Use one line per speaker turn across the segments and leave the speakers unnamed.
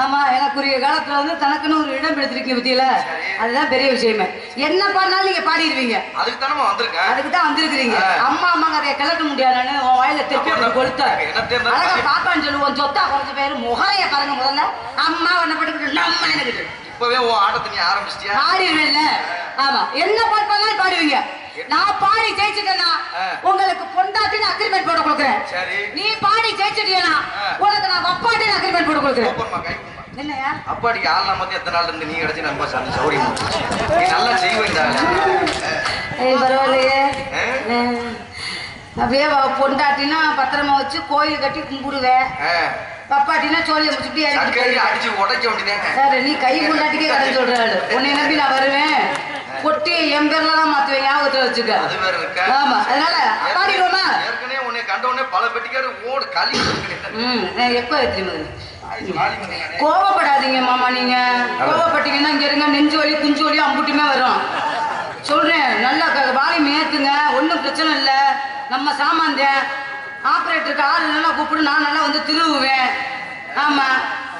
ஆமா எனக்குரிய காலத்துல வந்து தனக்குன்னு ஒரு இடம் எடுத்திருக்கீங்க பத்தியில அதுதான் பெரிய விஷயமே. என்ன பாடினாலும் நீங்க பாடிடுவீங்க.
அதுக்கு தானே வந்திருக்கேன்.
அதுக்கு தான் வந்திருக்கிறீங்க. அம்மா அம்மா கதையை கிளட்ட முடியாதுன்னு உன் வாயில திருப்பி கொளுத்த அழகா பாப்பான்னு சொல்லுவோம். சொத்தா குறைஞ்ச பேரு முகரைய பாருங்க. முதல்ல அம்மா என்ன பட்டுக்கிட்டு நம்ம எனக்கு
இப்பவே உன் ஆட்டத்தை நீ ஆரம்பிச்சிட்டியா?
பாடிடுவேன்ல. ஆமா என்ன பாட்டு பாடினாலும் பாடுவீங்க. நான் பாடி ஜெயிச்சுட்டேன்னா உங்களுக்கு பொண்டாட்டின்னு அக்ரிமெண்ட் போட கொடுக்குறேன். நீ பாடி ஜெயிச்சுட்டியனா உனக்கு நான் வப்பாட்டின்னு அக்ரிமெண்ட் போட கொடுக்குறேன். என்னையா
அப்பாடிக்கு ஆள் நம்ம எத்தனை நாள் இருந்து நீ கிடைச்சி நம்ம சார்ந்த சௌரியம் நீ நல்லா செய்வேண்டா.
பரவாயில்லையே. அப்படியே பொண்டாட்டினா பத்திரமா வச்சு கோயில் கட்டி கும்பிடுவேன். பப்பாட்டினா சோழியை முடிச்சுட்டு
அடிச்சு உடைக்க வேண்டியது.
நீ கை பொண்டாட்டிக்கே கடன் சொல்றாரு. உன்னை நம்பி நான் வருவேன். பொட்டி என் பேர்ல தான் மாத்துவேன். ஞாபகத்துல வச்சுக்க.
அது வேற இருக்கு.
ஆமா அதனால பாடிடுவோமா?
ஏற்கனவே உன்னை கண்ட உடனே பல பெட்டிக்காரு ஓடு களி.
எப்ப தெரியுமா? கோவப்படாதீங்க மாமா. நீங்க கோவப்பட்டீங்கன்னா இங்க இருங்க நெஞ்சு வலி குஞ்சு வலி அம்புட்டியுமே வரும். சொல்றேன் நல்லா வாலி மேத்துங்க. ஒன்றும் பிரச்சனை இல்லை. நம்ம சாமான் ஆப்ரேட்டருக்கு ஆள் நல்லா கூப்பிடு. நான் நல்லா வந்து திருவுவேன். ஆமா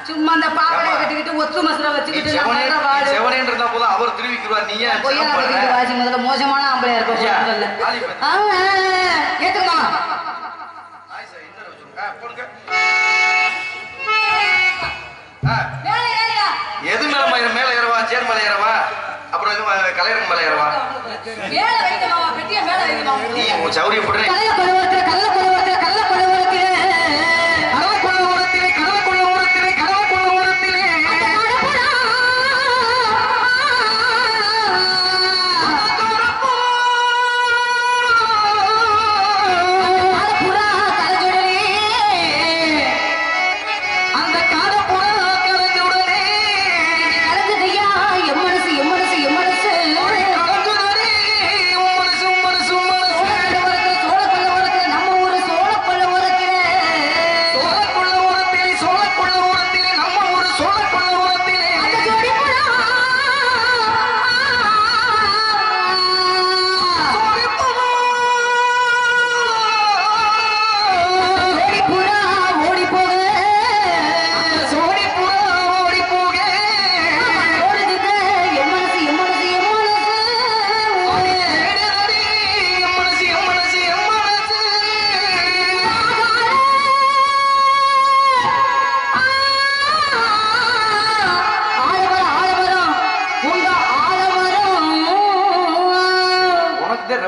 சும்மா அந்த பாவடையை கட்டிக்கிட்டு ஒத்து மசுரை வச்சுக்கிட்டு
அவர் திருவிக்கிறார். நீங்க
வாசி முதல்ல மோசமான ஆம்பளையா இருக்கும். ஏத்துக்குமா
எது மேல மேல ஏறவா? சேர் மேல ஏறவா? அப்புறம் எது கலையரங்க மேல ஏறவா? நீ உன் சௌரிய போட்டு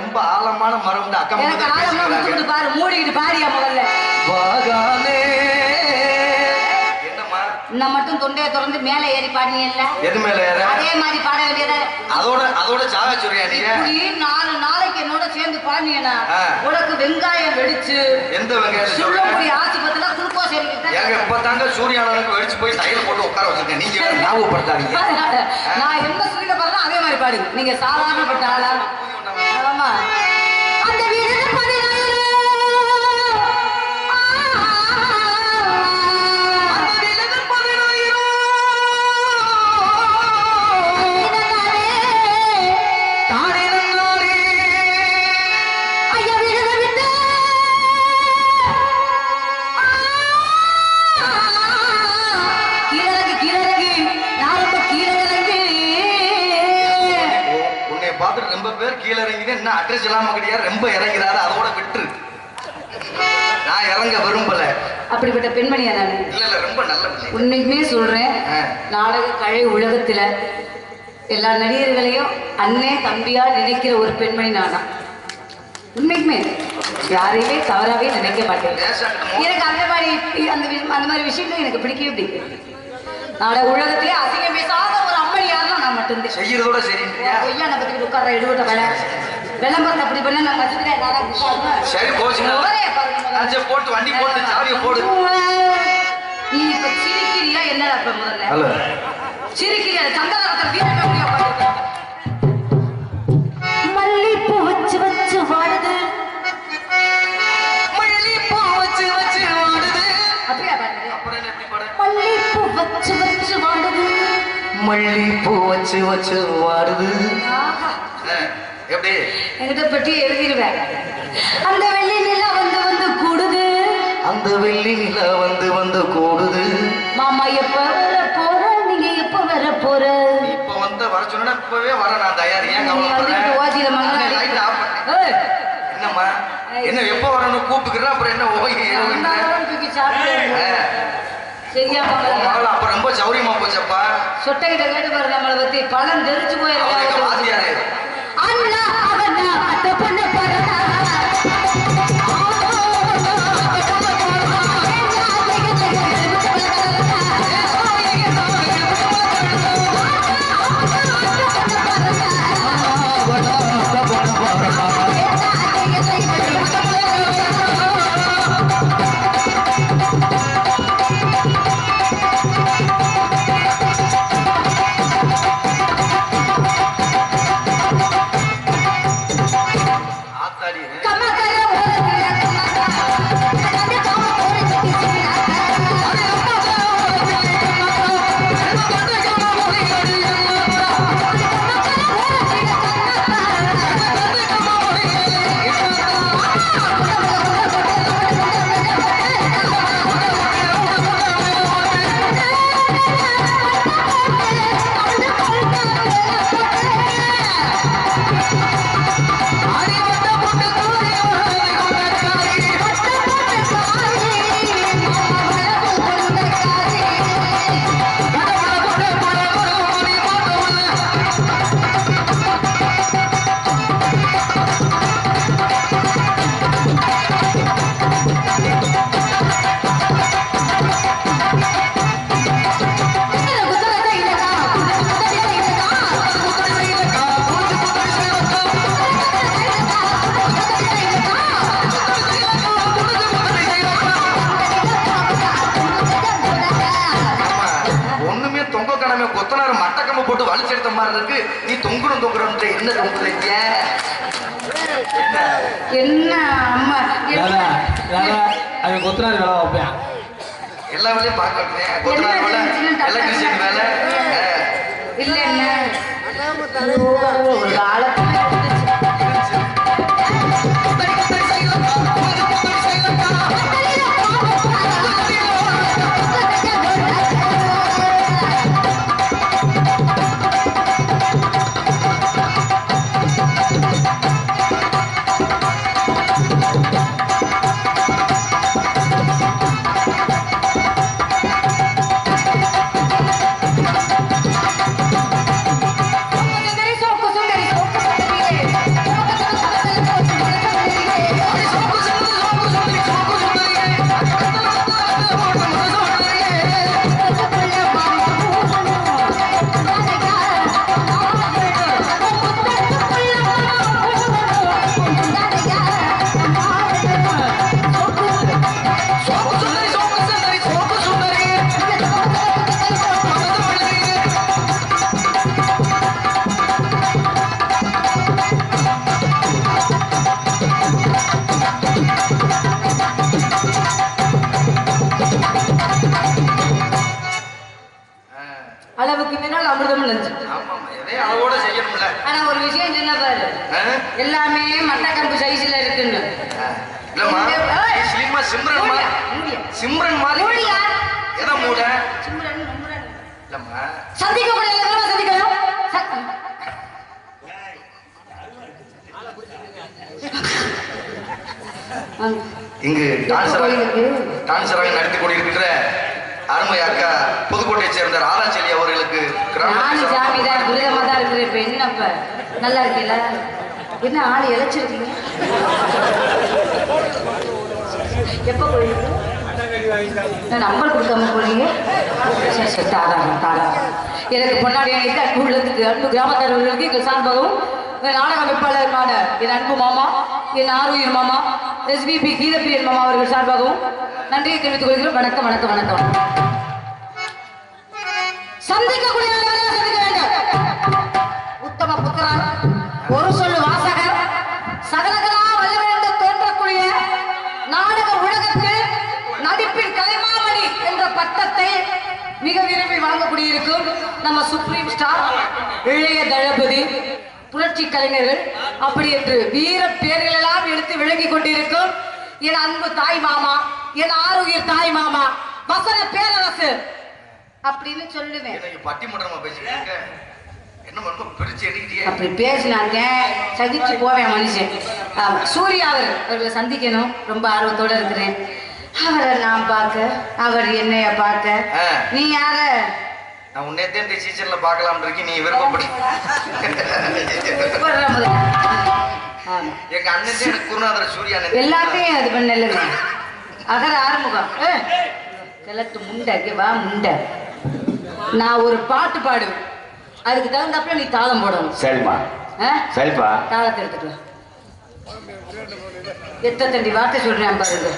ரொம்ப ஆழமான மரம்
பாரு. மூடிக்கிட்டு பாரியா முதல்ல.
என்னம்மா
நான் மட்டும் தொண்டையை திறந்து மேல ஏறி பாடினீங்கல்ல?
எது மேல ஏற?
அதே மாதிரி பாட வேண்டியத.
அதோட சாக சொல்றியா நீ?
4 நாளைக்கு என்னோட சேர்ந்து பாடினீங்கன்னா உனக்கு வெங்காயம் வெடிச்சு.
எந்த வெங்காயம்?
சொல்லக்கூடிய ஆஸ்பத்திரியில குளுக்கோஸ் ஏறிக்கிட்டா.
ஏங்க இப்பதாங்க சூரியானனுக்கு வெடிச்சு போய் தையல் போட்டு உட்கார வச்சிருக்கேன். நீங்க ஞாபகப்படுத்தாதீங்க.
நான் என்ன சொல்லி பாருங்க அதே மாதிரி பாடுங்க. நீங்க சாதாரணப்பட்ட ஆளா? ஆமா அந்த வீடு
ரொம்ப பேர் கீழே இறங்கிட்டு என்ன அட்ரஸ் இல்லாம கிடையாது. ரொம்ப இறங்கிறாரு. அதோட விட்டு நான் இறங்க விரும்பல.
அப்படிப்பட்ட பெண்மணியா நான்?
இல்ல ரொம்ப நல்ல
உண்மைக்குமே சொல்றேன். நாடக கலை உலகத்துல எல்லா நடிகர்களையும் அண்ணே தம்பியா நினைக்கிற ஒரு பெண்மணி நானா. உண்மைக்குமே யாரையுமே தவறாவே நினைக்க மாட்டேன். எனக்கு அந்த மாதிரி விஷயங்கள் எனக்கு பிடிக்கவே பிடிக்கும். நாடக உலகத்திலே அதிகம் பேசாத ஒரு அம்மணி யாருன்னா நான் மட்டும்தான்.
செய்யறதோட சரி
பொய்யா நம்ம பத்தி உட்கார எடுவிட்ட வேலை விளம்பரத்தை அப்படி பண்ண நான் வச்சுக்கிறேன்.
சரி போட்டு வண்டி போட்டு சாவியை போடு.
நீ இப்ப சிரிக்கிறியா? என்னடா இப்ப முதல்ல சிரிக்கிறியா? சந்தனத்தை மல்லிப்பூ வச்சு வச்சு வாடுது.
மல்லிப்பூ வச்சு வச்சு வாடுது.
அப்படியா பாருங்க. மல்லிப்பூ வச்சு வச்சு வாடுது.
மல்லிப்பூ வச்சு வச்சு வாடுது. எப்படி
என்கிட்ட பற்றி எழுதிடுவேன். அந்த வெள்ளி நிலா வந்து வந்து கூடுது.
அந்த வெள்ளி நிலா வந்து வந்து கூடுது.
மாமா எப்ப
இப்பவே வர நான் தயார். ஏன் கவலைப்படுறேன்? என்னம்மா என்ன எப்ப வரணும் கூப்பிட்டுக்கிறேன். அப்புறம் என்ன அப்ப ரொம்ப சௌரியமா போச்சப்பா.
சொட்டைகிட்ட கேட்டு பாரு நம்மளை பத்தி பலன் தெரிஞ்சு போயிருக்காரு.
வாத்தியாரு போட்டு வலிச்செடுத்த மாதிரி இருக்கு. நீ தொங்குறோம் என்ன தொங்குறீங்க?
என்ன அம்மா
அவன் கொத்தனார் வேலை வைப்பேன்.
எல்லா வேலையும் பார்க்கறேன். கொத்தனார் வேலை, எலக்ட்ரிஷியன் வேலை
இல்ல என்ன ஒரு காலத்துல அளவுக்கு மேல அமிர்தம் லஞ்சம்.
அளவோட செய்யணும்ல.
ஆனா ஒரு விஷயம் சொன்ன பாரு, எல்லாமே மட்டக்கம்பு சைஸ்ல இருக்குன்னு.
இல்லம்மா ஸ்லிம்மா சிம்ரன் மாதிரி எதை மூட
சிம்ரன்
இல்லம்மா
சந்திக்க முடியல. சந்திக்கலாம்
இங்கு டான்சராக நடத்தி கொண்டிருக்கிற அருமை அக்கா புதுக்கோட்டையை சேர்ந்த ராதாச்செல்வி அவர்களுக்கு
ஜாமிதான் விருதமா தான் இருக்கிற. இப்ப என்னப்ப நல்லா இருக்கீங்களா? என்ன ஆள் இழைச்சிருக்கீங்க? எப்ப போயிருக்கு? நம்பர் கொடுக்காம போறீங்க? எனக்கு பொன்னாடி அணித்து அன்பு உள்ளத்துக்கு அன்பு கிராமத்தாரர்களுக்கு எங்கள் சார்பாகவும் நாடக அமைப்பாளருமான என் அன்பு மாமா, என் ஆரோக்கிய மாமா, SVP கீதப்பிரியன் மாமா அவர்கள் சார்பாகவும் நன்றியை தெரிவித்துக் கொள்கிறோம். வணக்கம் வணக்கம் வணக்கம். சந்திக்கக்கூடிய சந்திக்க வேண்டும். உத்தம புத்திரன், ஒரு சொல்லு வாசகர், சகலகலா வல்லவர் என்று தோன்றக்கூடிய நாடக உலகத்தில் நடிப்பின் கலைமாமணி என்ற பட்டத்தை மிக விரும்பி வாங்கக்கூடியிருக்கும் நம்ம சுப்ரீம் ஸ்டார் இளைய தளபதி புரட்சி கலைஞர்கள் அப்படி என்று வீர பேர்கள் எல்லாம் எடுத்து விளங்கி கொண்டிருக்கும் என் அன்பு தாய் மாமா, என் ஆரோக்கிய தாய் மாமா, வசன பேரரசு அப்படின்னு சொல்லுவேன்.
பட்டிமன்றமா பேசிட்டு என்ன பண்ணும் பிரிச்சு எடுக்கிட்டே
அப்படி பேசினாங்க சகிச்சு போவேன் மனுஷன். ஆமா, சூர்யா அவர்களை சந்திக்கணும் ரொம்ப ஆர்வத்தோட இருக்கிறேன். அவரை நான் பார்க்க, அவர் என்னைய பார்க்க. நீ யார?
நான் உன்னேத்தே இந்த சீசன்ல பார்க்கலாம் இருக்கேன். நீ விருப்பப்படி எங்க அண்ணன் எனக்கு குருநாதர் சூர்யா
எல்லாத்தையும் அது பண்ணல. அகர ஆறுமுகம் கிழட்டு முண்டை வா முண்டை. நான் ஒரு பாட்டு பாடுவேன், அதுக்கு தகுந்தாப்புல நீ தாளம் போடணும்.
சரிம்மா. சரிப்பா.
தாளத்தை எடுத்துக்கலாம். எத்தனை வார்த்தை சொல்றேன் பாருங்க.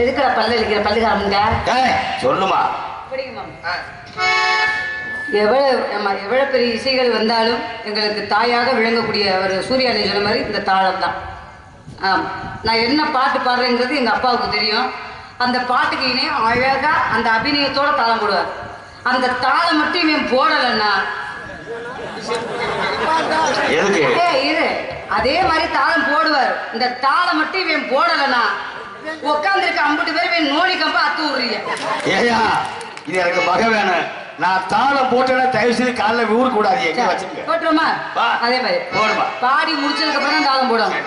எதுக்குடா பல்ல இருக்கிற பல்லுகாரமுங்க
சொல்லுமா.
எவ்வளவு பெரிய இசைகள் வந்தாலும் எங்களுக்கு தாயாக விளங்கக்கூடிய ஒரு சூர்யானி சொன்ன மாதிரி இந்த தாளம் தான். நான் என்ன பாட்டு பாடுறேங்கிறது எங்க அப்பாவுக்கு தெரியும். அந்த பாட்டுக்கு இணையம் அழகா அந்த அபிநயத்தோட தாளம் போடுவார். அந்த தாளம் மட்டும் இவன் போடலன்னா இரு அதே மாதிரி தாளம் போடுவார். இந்த தாளம் மட்டும் இவன் போடலன்னா உட்காந்துருக்க 50 பேர் இவன் நோனி கம்ப அத்து விடுறீங்க.
ஏயா இது எனக்கு மக வேணும். நான் தாளம் போட்டேன்னா தயவு செய்து காலைல ஊர் கூடாது. எங்க வச்சுக்க
போட்டுருமா? அதே மாதிரி போடுமா. பாடி முடிச்சதுக்கு அப்புறம் தான் தாளம் போடுவாங்க.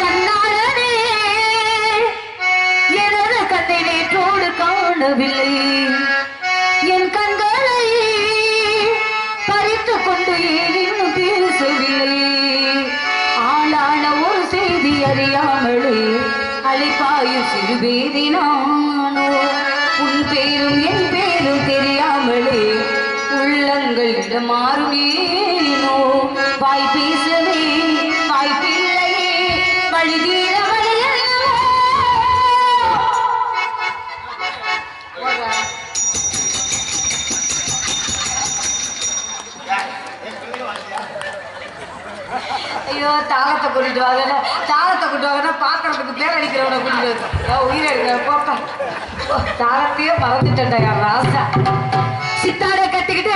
கண்ணாரனே எனது கண்ணை நேற்றோடு காணவில்லை, என் கண்களை பறித்து கொண்டு ஏனும் பேசவில்லை, ஆளான ஒரு செய்தி அறியாமலே அழைப்பாயும் சிறுபேதி நானோ, உன் பேரும் என் பேரும் தெரியாமலே உள்ளங்கள் இடமாறுமேனோ, வாய் பேசவே வாய்ப்பில்லையே வழிதீர ஐயோ தாளத்தை கூட்டிட்டு வாங்க. தாளத்தை கூட்டு வாங்கன்னா பாக்கிறதுக்கு பேர் அடிக்கிறவனை கூட்டிட்டு உயிரை இருக்கிற போப்பா. தாளத்தையே மறந்துட்டேன்டா ராசா. சித்தாட கட்டிக்கிட்டு